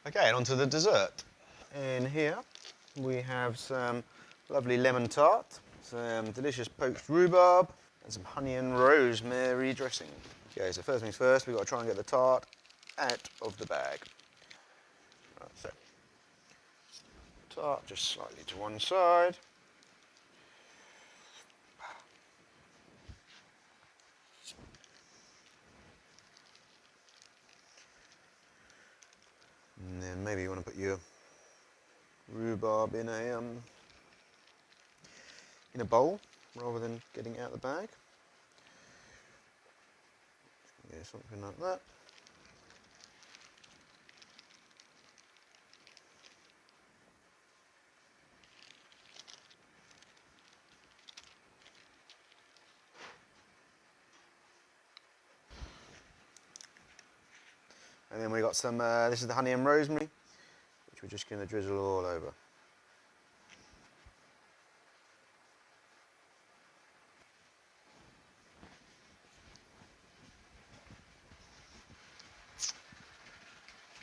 Okay, and on to the dessert. In here we have some lovely lemon tart, some delicious poached rhubarb, and some honey and rosemary dressing. Okay, so first things first, we've got to try and get the tart out of the bag. Right, so tart just slightly to one side. And then maybe you want to put your rhubarb in a bowl rather than getting it out of the bag. Yeah, something like that. And then we got some, this is the honey and rosemary, which we're just going to drizzle all over.